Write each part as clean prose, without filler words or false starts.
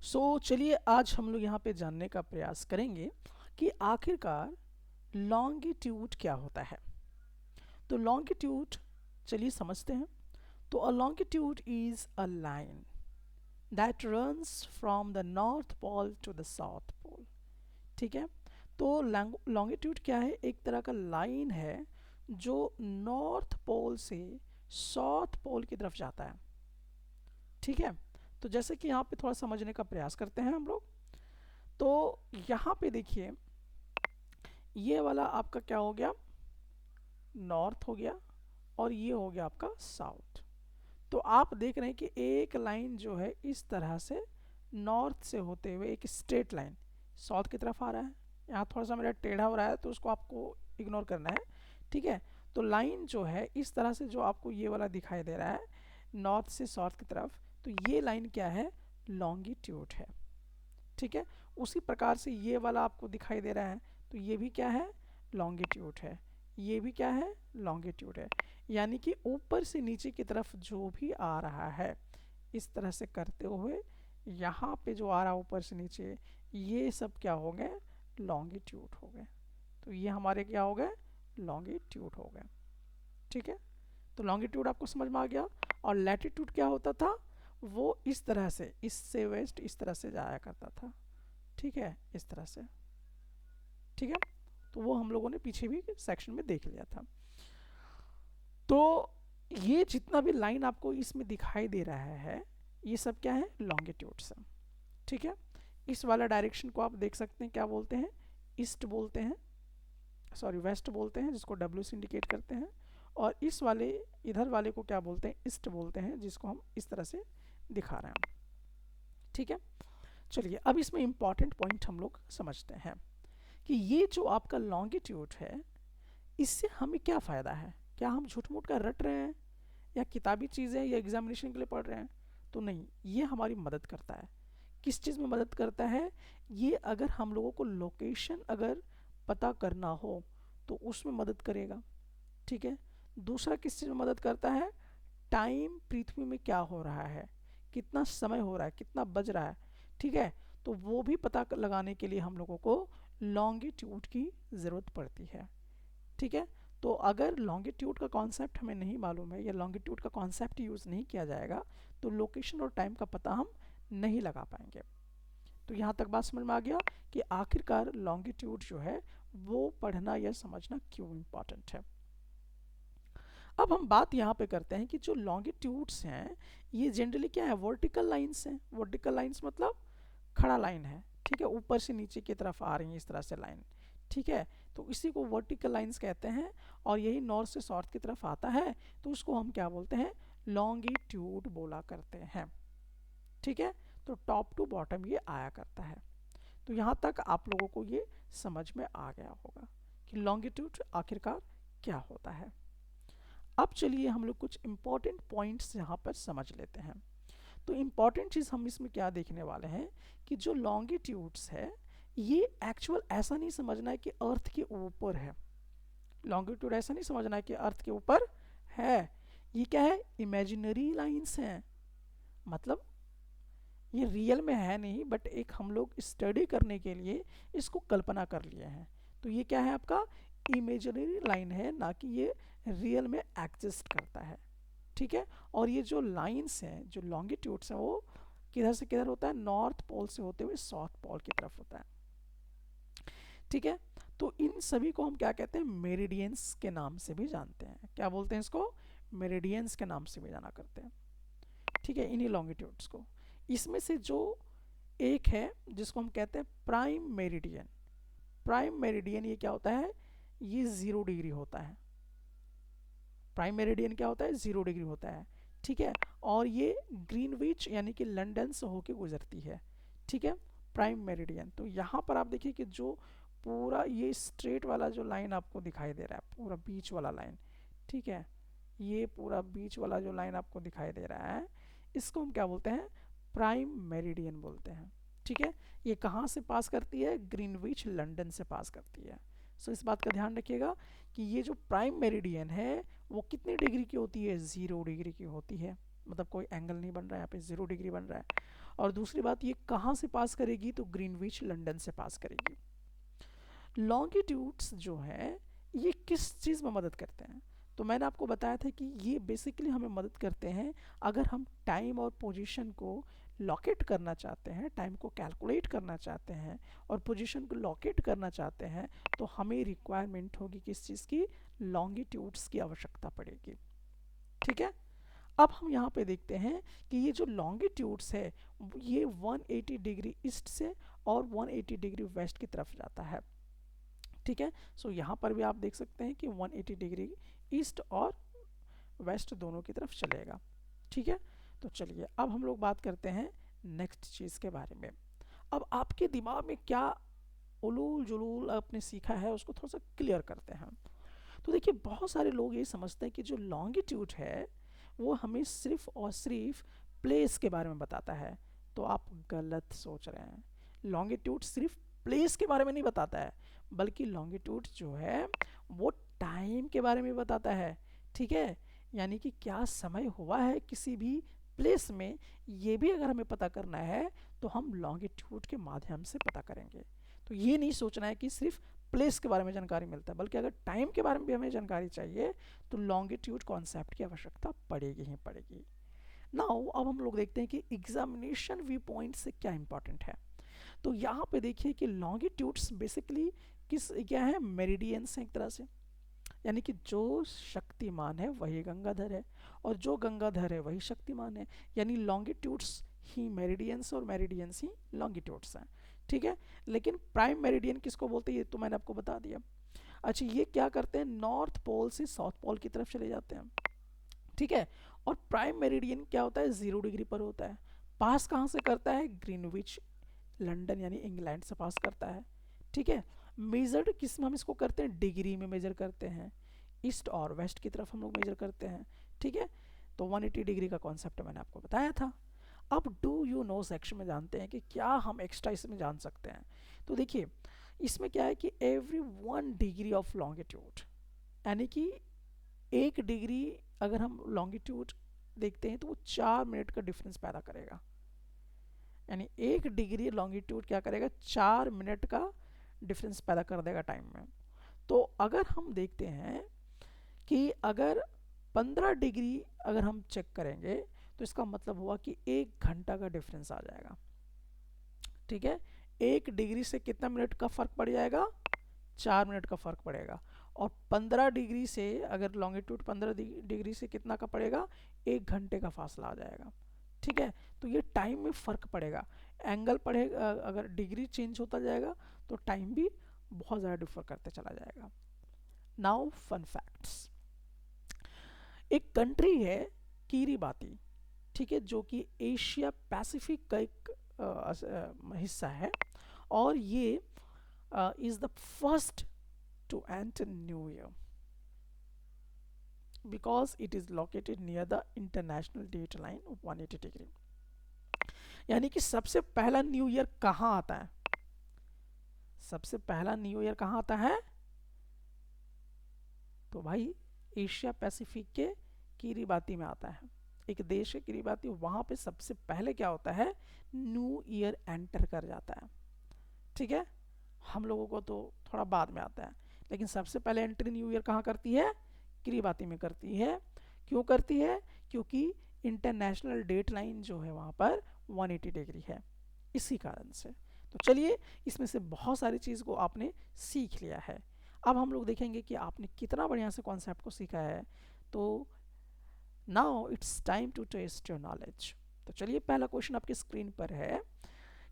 चलिए आज हम लोग यहाँ पे जानने का प्रयास करेंगे कि आखिरकार लॉन्गिट्यूड क्या होता है। तो लॉन्गिट्यूड चलिए समझते हैं। तो a longitude is a line that runs from the north pole to the south pole. ठीक है। तो लॉन्गिट्यूड क्या है? एक तरह का लाइन है जो नॉर्थ पोल से साउथ पोल की तरफ जाता है। ठीक है। तो जैसे कि यहाँ पे थोड़ा समझने का प्रयास करते हैं हम लोग। तो यहाँ पे देखिए, ये वाला आपका क्या हो गया? नॉर्थ हो गया और ये हो गया आपका साउथ। तो आप देख रहे हैं कि एक लाइन जो है इस तरह से नॉर्थ से होते हुए एक स्ट्रेट लाइन साउथ की तरफ आ रहा है। यहाँ थोड़ा सा मेरा टेढ़ा हो रहा है तो उसको आपको इग्नोर करना है। ठीक है। तो लाइन जो है इस तरह से जो आपको ये वाला दिखाई दे रहा है नॉर्थ से साउथ की तरफ, तो ये लाइन क्या है? लॉन्गिट्यूड है। ठीक है। उसी प्रकार से ये वाला आपको दिखाई दे रहा है तो ये भी क्या है? लॉन्गिट्यूड है। ये भी क्या है? लॉन्गिट्यूड है। यानी कि ऊपर से नीचे की तरफ जो भी आ रहा है इस तरह से करते हुए यहाँ पे जो आ रहा है ऊपर से नीचे, ये सब क्या हो गए? लॉन्गिट्यूड हो गए। तो ये हमारे क्या हो गए? लॉन्गिट्यूड हो गए। ठीक है। तो लॉन्गिट्यूड आपको समझ में आ गया। और लैटिट्यूड क्या होता था? वो इस तरह से, ईस्ट से वेस्ट इस तरह से जाया करता था। ठीक है, इस तरह से। ठीक है। तो वो हम लोगों ने पीछे भी सेक्शन में देख लिया था। तो ये जितना भी लाइन आपको इसमें दिखाई दे रहा है ये सब क्या है? लॉन्गिट्यूड से। ठीक है। इस वाला डायरेक्शन को आप देख सकते हैं, क्या बोलते हैं? ईस्ट बोलते हैं, सॉरी वेस्ट बोलते हैं, जिसको डब्ल्यू से इंडिकेट करते हैं। और इस वाले, इधर वाले को क्या बोलते हैं? ईस्ट बोलते हैं, जिसको हम इस तरह से दिखा रहे हैं। ठीक है। चलिए अब इसमें इंपॉर्टेंट पॉइंट हम लोग समझते हैं कि ये जो आपका लॉन्गिट्यूड है इससे हमें क्या फ़ायदा है। क्या हम झूठ मूठ का रट रहे हैं या किताबी चीज़ें या एग्जामिनेशन के लिए पढ़ रहे हैं? तो नहीं, ये हमारी मदद करता है। किस चीज़ में मदद करता है? ये अगर हम लोगों को लोकेशन अगर पता करना हो तो उसमें मदद करेगा। ठीक है। दूसरा किस चीज़ में मदद करता है? टाइम पृथ्वी में क्या हो रहा है, कितना समय हो रहा है, कितना बज रहा है। ठीक है। तो वो भी पता लगाने के लिए हम लोगों को लॉन्गिट्यूड की ज़रूरत पड़ती है। ठीक है। तो अगर लॉन्गिट्यूड का कॉन्सेप्ट हमें नहीं मालूम है या लॉन्गिट्यूड का कॉन्सेप्ट यूज़ नहीं किया जाएगा तो लोकेशन और टाइम का पता हम नहीं लगा पाएंगे। तो यहाँ तक बात समझ में आ गया कि आखिरकार लॉन्गिट्यूड जो है वो पढ़ना या समझना क्यों इम्पॉर्टेंट है। अब हम बात यहाँ पे करते हैं कि जो लॉन्गिट्यूड्स हैं ये जनरली क्या है? वर्टिकल लाइंस हैं। वर्टिकल लाइंस मतलब खड़ा लाइन है। ठीक है। ऊपर से नीचे की तरफ आ रही है इस तरह से लाइन। ठीक है। तो इसी को वर्टिकल लाइंस कहते हैं और यही नॉर्थ से साउथ की तरफ आता है तो उसको हम क्या बोलते हैं? लॉन्गिट्यूड बोला करते हैं। ठीक है। तो टॉप टू बॉटम ये आया करता है। तो यहाँ तक आप लोगों को ये समझ में आ गया होगा कि लॉन्गिट्यूड आखिरकार क्या होता है। अब चलिए हम लोग कुछ इंपॉर्टेंट पॉइंट्स यहाँ पर समझ लेते हैं। तो इम्पॉर्टेंट चीज़ हम इसमें क्या देखने वाले हैं कि जो लॉन्गिट्यूड्स है ये एक्चुअल ऐसा नहीं समझना है कि अर्थ के ऊपर है। लॉन्गिट्यूड ऐसा नहीं समझना है कि अर्थ के ऊपर है। ये क्या है? इमेजिनरी लाइंस हैं। मतलब ये रियल में है नहीं, बट एक हम लोग स्टडी करने के लिए इसको कल्पना कर लिए हैं। तो ये क्या है? आपका इमेजिनरी लाइन है, ना कि ये रियल में एग्जिस्ट करता है। ठीक है। और ये जो लाइंस हैं, जो लॉन्गिट्यूड्स हैं, वो किधर से किधर होता है? नॉर्थ पोल से होते हुए साउथ पोल की तरफ होता है। ठीक है। तो इन सभी को हम क्या कहते हैं? मेरिडियंस के नाम से भी जानते हैं। क्या बोलते हैं इसको? मेरिडियंस के नाम से भी जाना करते हैं। ठीक है। इन्हीं लॉन्गिट्यूड्स को, इसमें से जो एक है जिसको हम कहते हैं प्राइम मेरिडियन। प्राइम मेरिडियन ये क्या होता है? ये 0 डिग्री होता है। प्राइम मेरिडियन क्या होता है? 0 डिग्री होता है। ठीक है। और ये ग्रीनविच यानी कि लंदन से होके गुजरती है। ठीक है। Prime meridian. तो यहाँ पर आप देखिए कि जो पूरा ये स्ट्रेट वाला जो लाइन आपको दिखाई दे रहा है, पूरा बीच वाला लाइन। ठीक है। ये पूरा बीच वाला जो लाइन आपको दिखाई दे रहा है इसको हम क्या बोलते हैं? प्राइम मेरिडियन बोलते हैं। ठीक है। ये कहाँ से पास करती है? ग्रीनविच लंदन से पास करती है। सो इस बात का ध्यान रखिएगा कि ये जो प्राइम मेरिडियन है वो कितनी डिग्री की होती है? 0 डिग्री की होती है। मतलब कोई एंगल नहीं बन रहा है, यहाँ पे 0 डिग्री बन रहा है। और दूसरी बात, ये कहाँ से पास करेगी, तो ग्रीनविच लंदन से पास करेगी। लॉन्गिट्यूड्स जो है ये किस चीज़ में मदद करते हैं, तो मैंने आपको बताया था कि ये बेसिकली हमें मदद करते हैं अगर हम टाइम और पोजीशन को लोकेट करना चाहते हैं, टाइम को कैलकुलेट करना चाहते हैं और पोजीशन को लोकेट करना चाहते हैं, तो हमें रिक्वायरमेंट होगी किस चीज़ की, लॉन्गिट्यूड्स की आवश्यकता पड़ेगी। ठीक है, अब हम यहाँ पे देखते हैं कि ये जो लॉन्गिट्यूड्स है ये 180 डिग्री ईस्ट से और 180 डिग्री वेस्ट की तरफ जाता है। ठीक है, सो यहाँ पर भी आप देख सकते हैं कि 180 डिग्री ईस्ट और वेस्ट दोनों की तरफ चलेगा। ठीक है, तो चलिए अब हम लोग बात करते हैं नेक्स्ट चीज़ के बारे में। अब आपके दिमाग में क्या उलूल जुलूल आपने सीखा है उसको थोड़ा सा क्लियर करते हैं। तो देखिए, बहुत सारे लोग ये समझते हैं कि जो लॉन्गिट्यूड है वो हमें सिर्फ और सिर्फ प्लेस के बारे में बताता है, तो आप गलत सोच रहे हैं। लॉन्गिट्यूड सिर्फ प्लेस के बारे में नहीं बताता है, बल्कि लॉन्गिट्यूड जो है वो टाइम के बारे में बताता है। ठीक है, यानी कि क्या समय हुआ है किसी भी प्लेस में, ये भी अगर हमें पता करना है तो हम लॉन्गिट्यूड के माध्यम से पता करेंगे। तो ये नहीं सोचना है कि सिर्फ प्लेस के बारे में जानकारी मिलता है, बल्कि अगर टाइम के बारे में भी हमें जानकारी चाहिए तो लॉन्गिट्यूड कॉन्सेप्ट की आवश्यकता पड़ेगी ही पड़ेगी। नाउ अब हम लोग देखते हैं कि एग्जामिनेशन व्यू पॉइंट से क्या इंपॉर्टेंट है। तो यहाँ पे देखिए कि लॉन्गिट्यूड्स बेसिकली किस क्या है, मेरिडियंस है एक तरह से, यानी कि जो शक्तिमान है वही गंगाधर है और जो गंगाधर है वही शक्तिमान है, यानी लॉन्गिट्यूड्स ही मेरिडियंस और मेरिडियंस ही लॉन्गिट्यूड्स हैं। ठीक है, लेकिन प्राइम मेरिडियन किसको बोलते हैं ये तो मैंने आपको बता दिया। अच्छा, ये क्या करते हैं, नॉर्थ पोल से साउथ पोल की तरफ चले जाते हैं। ठीक है, और प्राइम मेरिडियन क्या होता है, 0 डिग्री पर होता है। पास कहाँ से करता है, ग्रीनविच लंदन यानी इंग्लैंड से पास करता है। ठीक है, मेजर्ड किस में हम इसको करते हैं, डिग्री में मेजर करते हैं, ईस्ट और वेस्ट की तरफ हम लोग मेजर करते हैं। ठीक है, तो 180 डिग्री का कॉन्सेप्ट मैंने आपको बताया था। अब डू यू नो सेक्शन में जानते हैं कि क्या हम एक्स्ट्रा इसमें जान सकते हैं। तो देखिए, इसमें क्या है कि एवरी 1 डिग्री ऑफ लॉन्गिट्यूड, यानी कि 1 डिग्री अगर हम लॉन्गिट्यूड देखते हैं तो वो 4 मिनट का डिफरेंस पैदा करेगा। यानी 1 डिग्री लॉन्गिट्यूड क्या करेगा, 4 मिनट का डिफरेंस पैदा कर देगा टाइम में। तो अगर हम देखते हैं कि अगर 15 डिग्री अगर हम चेक करेंगे तो इसका मतलब हुआ कि 1 घंटा का डिफरेंस आ जाएगा। ठीक है, 1 डिग्री से कितना मिनट का फर्क पड़ जाएगा, 4 मिनट का फर्क पड़ेगा। और 15 डिग्री से अगर लॉन्गिट्यूड 15 डिग्री से कितना का पड़ेगा, 1 घंटे का फासला आ जाएगा। ठीक है, तो ये टाइम में फ़र्क पड़ेगा, एंगल पड़ेगा, अगर डिग्री चेंज होता जाएगा तो टाइम भी बहुत ज़्यादा डिफर करते चला जाएगा। नाउ फन फैक्ट्स, एक कंट्री है किरीबाती, ठीक है, जो कि एशिया पैसिफिक का एक हिस्सा है, और ये is the first to enter new year because it is located near the international date line of 180 degree. यानी कि सबसे पहला न्यू ईयर कहाँ आता है, सबसे पहला न्यू ईयर कहाँ आता है, तो भाई एशिया पैसिफिक के किरीबाती में आता है। एक देश है किरीबाती, वहाँ पे सबसे पहले क्या होता है, न्यू ईयर एंटर कर जाता है। ठीक है, हम लोगों को तो थोड़ा बाद में आता है, लेकिन सबसे पहले एंट्री न्यू ईयर कहाँ करती है, किरीबाती में करती है। क्यों करती है, क्योंकि इंटरनेशनल डेट लाइन जो है वहाँ पर 180 डिग्री है, इसी कारण से। तो चलिए, इसमें से बहुत सारी चीज़ को आपने सीख लिया है। अब हम लोग देखेंगे कि आपने कितना बढ़िया से कॉन्सेप्ट को सीखा है। तो now it's time to test your knowledge. तो चलिए, पहला क्वेश्चन आपकी स्क्रीन पर है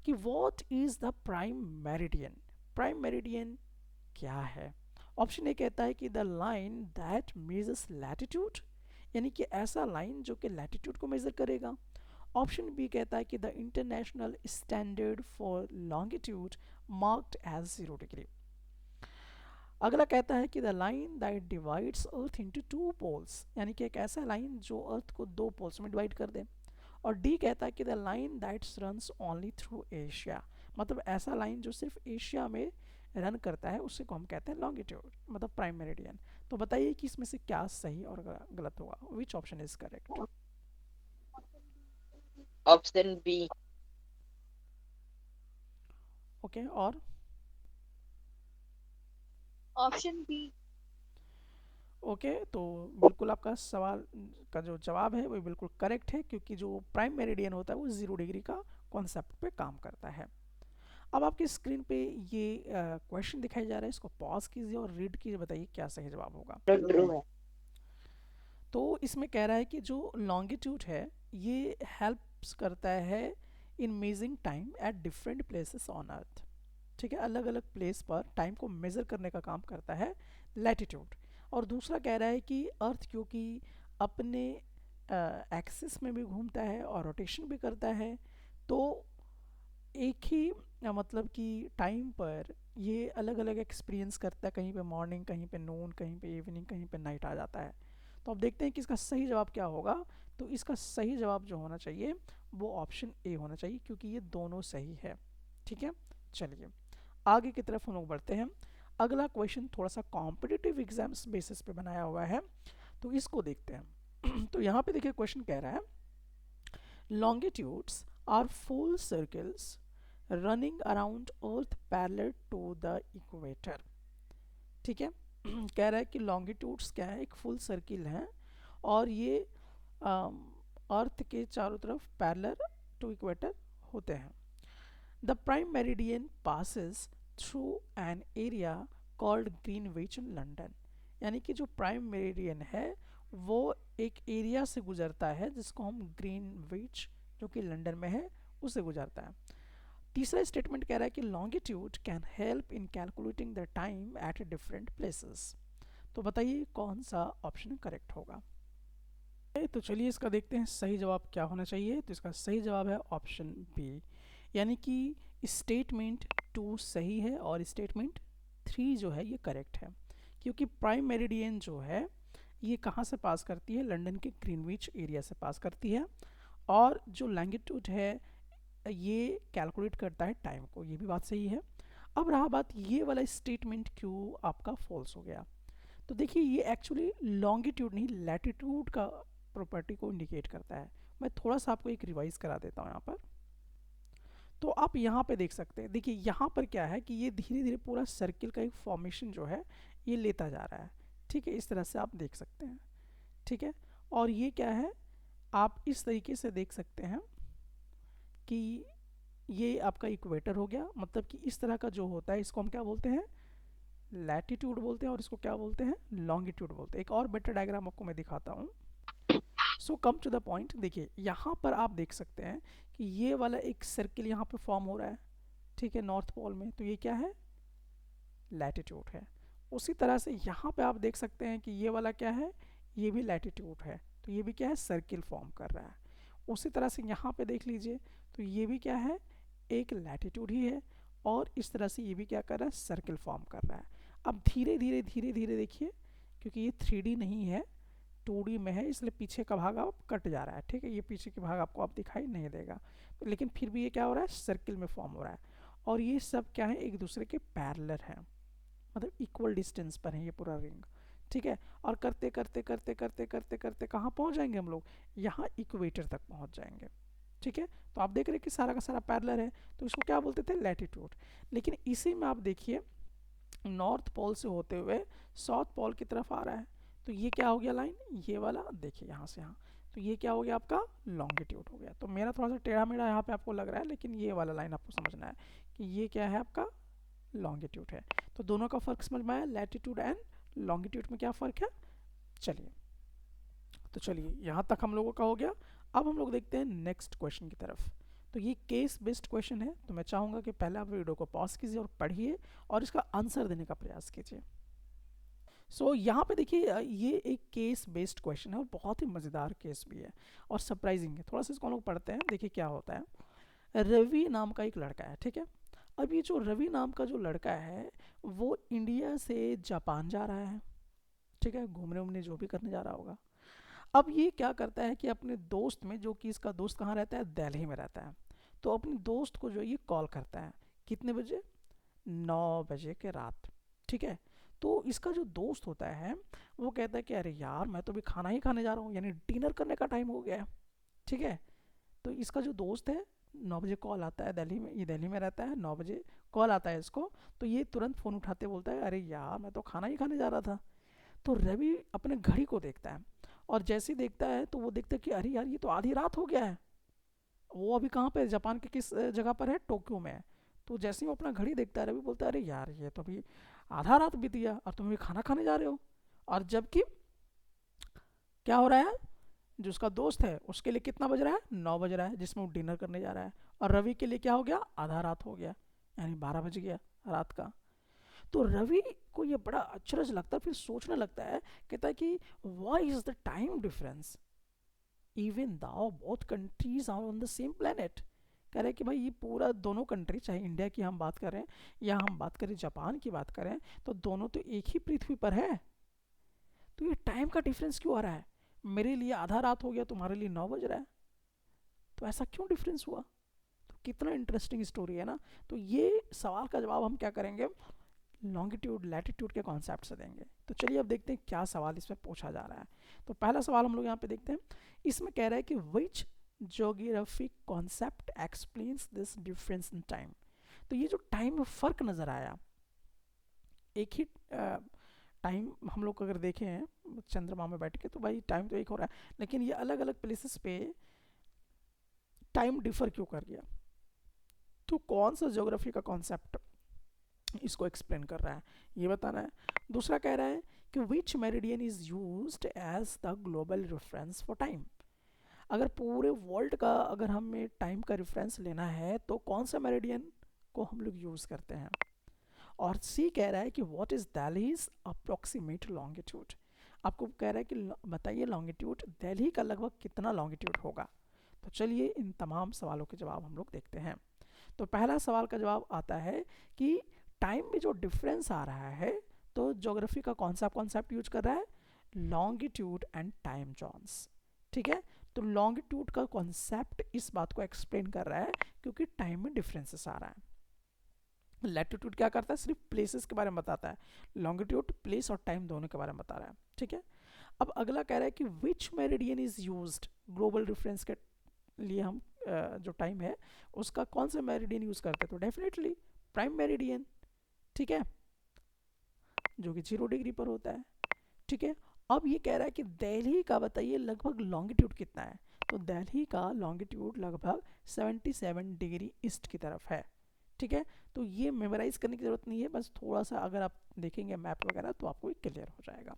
कि what is the prime meridian. Prime meridian क्या है। ऑप्शन ए कहता है कि the line that measures latitude, यानी कि ऐसा लाइन जो कि लैटिट्यूड को मेजर करेगा। ऑप्शन बी कहता है कि the international standard for longitude marked as 0 degree. अगला कहता है कि the line that divides earth into 2 poles, यानी कि एक ऐसा लाइन जो अर्थ को 2 पोल्स में डिवाइड कर दे। और डी कहता है कि the line that runs only through Asia, मतलब ऐसा लाइन जो सिर्फ एशिया में रन करता है, उसी को हम कहते हैं लॉन्गिट्यूड, मतलब प्राइम मेरिडियन। तो बताइए कि इसमें से क्या सही और गलत होगा, which option is correct. Option B. Okay, और ऑप्शन बी। ओके, तो बिल्कुल आपका सवाल का जो जवाब है वो बिल्कुल करेक्ट है, क्योंकि जो प्राइम मेरिडियन होता है वो 0 डिग्री का कॉन्सेप्ट पे काम करता है। अब आपकी स्क्रीन पे ये क्वेश्चन दिखाई जा रहा है, इसको पॉज कीजिए और रीड कीजिए, बताइए क्या सही जवाब होगा। ट्रू है। तो इसमें कह रहा है कि जो लॉन्गिट्यूड है ये हेल्प्स करता है इन measuring time at different places on earth. ठीक है, अलग अलग प्लेस पर टाइम को मेज़र करने का काम करता है लैटिट्यूड। और दूसरा कह रहा है कि अर्थ क्योंकि अपने एक्सिस में भी घूमता है और रोटेशन भी करता है, तो एक ही मतलब कि टाइम पर ये अलग अलग एक्सपीरियंस करता है, कहीं पे मॉर्निंग, कहीं पे नून, कहीं पे इवनिंग, कहीं पे नाइट आ जाता है। तो अब देखते हैं कि इसका सही जवाब क्या होगा। तो इसका सही जवाब जो होना चाहिए वो ऑप्शन ए होना चाहिए, क्योंकि ये दोनों सही है। ठीक है, चलिए आगे की तरफ हम लोग बढ़ते हैं। अगला क्वेश्चन थोड़ा सा कॉम्पिटिटिव एग्जाम्स बेसिस पे बनाया हुआ है, तो इसको देखते हैं। तो यहाँ पे देखिए क्वेश्चन कह रहा है longitudes are full circles running around earth parallel to the equator। ठीक है, कह रहा है कि longitudes क्या है, एक फुल सर्किल है और ये अर्थ के चारों तरफ पैरेलल टू इक्वेटर होते हैं। The prime meridian passes through an area called Greenwich in London. यानी कि जो प्राइम मेरिडियन है वो एक एरिया से गुजरता है जिसको हम ग्रीनविच, जो कि लंदन में है, उससे गुजरता है। तीसरा स्टेटमेंट कह रहा है कि longitude can help in calculating the time at different places. तो बताइए कौन सा ऑप्शन करेक्ट होगा। तो चलिए इसका देखते हैं सही जवाब क्या होना चाहिए। तो इसका सही जवाब है ऑप्शन बी, यानी कि स्टेटमेंट 2 सही है और स्टेटमेंट 3 जो है ये करेक्ट है, क्योंकि प्राइम मेरिडियन जो है ये कहाँ से पास करती है, लंदन के ग्रीनविच एरिया से पास करती है। और जो लैंगिट्यूड है ये कैलकुलेट करता है टाइम को, ये भी बात सही है। अब रहा बात ये वाला स्टेटमेंट क्यों आपका फॉल्स हो गया। तो देखिए ये एक्चुअली लॉन्गिट्यूड नहीं, लैटिट्यूड का प्रॉपर्टी को इंडिकेट करता है। मैं थोड़ा सा आपको एक रिवाइज करा देता हूँ यहाँ पर। तो आप यहाँ पे देख सकते हैं, देखिए यहाँ पर क्या है कि ये धीरे धीरे पूरा सर्किल का एक फॉर्मेशन जो है ये लेता जा रहा है। ठीक है, इस तरह से आप देख सकते हैं। ठीक है, और ये क्या है, आप इस तरीके से देख सकते हैं कि ये आपका इक्वेटर हो गया। मतलब कि इस तरह का जो होता है इसको हम क्या बोलते हैं, लैटिट्यूड बोलते हैं, और इसको क्या बोलते हैं, लॉन्गिट्यूड बोलते हैं। एक और बेटर डायग्राम आपको मैं दिखाता हूँ। सो कम टू द पॉइंट, देखिए यहाँ पर आप देख सकते हैं कि ये वाला एक सर्किल यहाँ पे फॉर्म हो रहा है। ठीक है, नॉर्थ पोल में, तो ये क्या है, लैटिट्यूड है। उसी तरह से यहाँ पे आप देख सकते हैं कि ये वाला क्या है, ये भी लैटिट्यूड है, तो ये भी क्या है, सर्किल फॉर्म कर रहा है। उसी तरह से यहाँ पे देख लीजिए, तो ये भी क्या है, एक लैटिट्यूड ही है, और इस तरह से ये भी क्या कर रहा है, सर्किल फॉर्म कर रहा है। अब धीरे धीरे धीरे धीरे देखिए, क्योंकि ये 3D नहीं है, 2D में है, इसलिए पीछे का भाग अब कट जा रहा है। ठीक है, ये पीछे का भाग आपको अब दिखाई नहीं देगा, लेकिन फिर भी ये क्या हो रहा है, सर्किल में फॉर्म हो रहा है। और ये सब क्या है, एक दूसरे के पैरेलल हैं, मतलब इक्वल डिस्टेंस पर है ये पूरा रिंग। ठीक है, और करते करते करते करते करते करते कहाँ पहुँच जाएंगे हम लोग, यहाँ इक्वेटर तक पहुँच जाएंगे। ठीक है, तो आप देख रहे हैं कि सारा का सारा पैरेलल है, तो इसको क्या बोलते थे, लैटिट्यूड। लेकिन इसी में आप देखिए नॉर्थ पोल से होते हुए साउथ पोल की तरफ आ रहा है, तो ये क्या हो गया लाइन, ये वाला देखिए यहाँ से यहाँ, तो ये क्या हो गया आपका, लॉन्गिट्यूड हो गया। तो मेरा थोड़ा सा टेढ़ा मेढ़ा यहाँ पे आपको लग रहा है, लेकिन ये वाला लाइन आपको समझना है कि ये क्या है, आपका लॉन्गिट्यूड है। तो दोनों का फ़र्क समझ में आया, लैटिट्यूड एंड लॉन्गिट्यूड में क्या फ़र्क है। चलिए, तो चलिए यहाँ तक हम लोगों का हो गया। अब हम लोग देखते हैं नेक्स्ट क्वेश्चन की तरफ। तो ये केस बेस्ड क्वेश्चन है, तो मैं चाहूँगा कि पहले आप वीडियो को पॉज कीजिए और पढ़िए और इसका आंसर देने का प्रयास कीजिए। यहाँ पे देखिए ये एक केस बेस्ड क्वेश्चन है और बहुत ही मज़ेदार केस भी है और सरप्राइजिंग है। थोड़ा सा इसको हम लोग पढ़ते हैं, देखिए क्या होता है। रवि नाम का एक लड़का है, ठीक है। अब ये जो रवि नाम का जो लड़का है वो इंडिया से जापान जा रहा है, ठीक है, घूमने उमने जो भी करने जा रहा होगा। अब ये क्या करता है कि अपने दोस्त में, जो कि इसका दोस्त कहाँ रहता है, दिल्ली में रहता है, तो अपने दोस्त को जो ये कॉल करता है, कितने बजे, 9 बजे के रात। ठीक है, तो इसका जो दोस्त होता है वो कहता है कि अरे यार मैं तो अभी खाना ही खाने जा रहा हूँ, यानी डिनर करने का टाइम हो गया है। ठीक है, तो इसका जो दोस्त है 9 बजे कॉल आता है, दिल्ली में, ये दिल्ली में रहता है, 9 बजे कॉल आता है इसको, तो ये तुरंत फ़ोन उठाते बोलता है अरे यार मैं तो खाना ही खाने जा रहा था। तो रवि अपने घड़ी को देखता है, और जैसे ही देखता है तो वो देखता है कि अरे यार ये तो आधी रात हो गया है। वो अभी कहाँ पे है? जापान के किस जगह पर है? टोक्यो में है। तो जैसे ही वो अपना घड़ी देखता है, रवि बोलता है अरे यार ये तो अभी आधा रात बीत गया और तुम अभी खाना खाने जा रहे हो। और जबकि क्या हो रहा है, जो उसका दोस्त है उसके लिए कितना बज रहा है? 9 बज रहा है, जिसमें वो डिनर करने जा रहा है। और रवि के लिए क्या हो गया? आधा रात हो गया, यानी 12 बज गया रात का। तो रवि को ये बड़ा अचरज लगता है, फिर सोचने लगता है, कहता है कि why is the time difference even though both countries are on the same planet. कह रहे हैं कि भाई ये पूरा दोनों कंट्री, चाहे इंडिया की हम बात करें या हम बात करें जापान की बात करें, तो दोनों तो एक ही पृथ्वी पर है। तो ये टाइम का डिफरेंस क्यों आ रहा है? मेरे लिए आधा रात हो गया, तुम्हारे लिए 9 बज रहा है, तो ऐसा क्यों डिफरेंस हुआ? तो कितना इंटरेस्टिंग स्टोरी है ना। तो ये सवाल का जवाब हम क्या करेंगे, लॉन्गिट्यूड लैटिट्यूड के कॉन्सेप्ट से देंगे। तो चलिए अब देखते हैं क्या सवाल इसमें पूछा जा रहा है। तो पहला सवाल हम लोग यहाँ पे देखते हैं। इसमें कह रहा है कि which geographic concept explains this difference in time. तो ये जो टाइम में फ़र्क नज़र आया, एक ही टाइम हम लोग अगर देखें हैं चंद्रमा में बैठ के, तो भाई टाइम तो एक हो रहा है, लेकिन ये अलग अलग प्लेसेस पे टाइम डिफर क्यों कर गया? तो कौन सा ज्योग्राफी का कॉन्सेप्ट इसको एक्सप्लेन कर रहा है, ये बताना है। दूसरा कह रहा है कि which meridian is used as the global reference for time. अगर पूरे वर्ल्ड का अगर हमें टाइम का रेफरेंस लेना है तो कौन सा मेरिडियन को हम लोग यूज़ करते हैं। और सी कह रहा है कि what is Delhi's approximate longitude. आपको कह रहा है कि बताइए लॉन्गिट्यूड दिल्ली का लगभग कितना लॉन्गिट्यूड होगा। तो चलिए इन तमाम सवालों के जवाब हम लोग देखते हैं। तो पहला सवाल का जवाब आता है कि टाइम में जो डिफरेंस आ रहा है, तो ज्योग्राफी का कौन सा कॉन्सेप्ट यूज कर रहा है? Longitude and time zones. ठीक है, तो लॉन्गिट्यूड का कॉन्सेप्ट इस बात को एक्सप्लेन कर रहा है क्योंकि टाइम में डिफरेंसेस आ रहा है। लैटिट्यूड क्या करता है? सिर्फ प्लेसेस के बारे में बताता है। लॉन्गिट्यूड प्लेस और टाइम दोनों के बारे में बता रहा है। ठीक है, अब अगला कह रहा है कि which meridian is used global reference के लिए, हम जो टाइम है उसका कौन सा मेरिडियन यूज करते हैं? तो डेफिनेटली प्राइम मेरिडियन। ठीक है, जो कि 0 डिग्री पर होता है। ठीक है, अब ये कह रहा है कि दिल्ली का बताइए लगभग लॉन्गिट्यूड कितना है। तो दिल्ली का लॉन्गिट्यूड लगभग 77 डिग्री ईस्ट की तरफ है। ठीक है, तो ये मेमोराइज करने की ज़रूरत नहीं है, बस थोड़ा सा अगर आप देखेंगे मैप वगैरह तो आपको क्लियर हो जाएगा।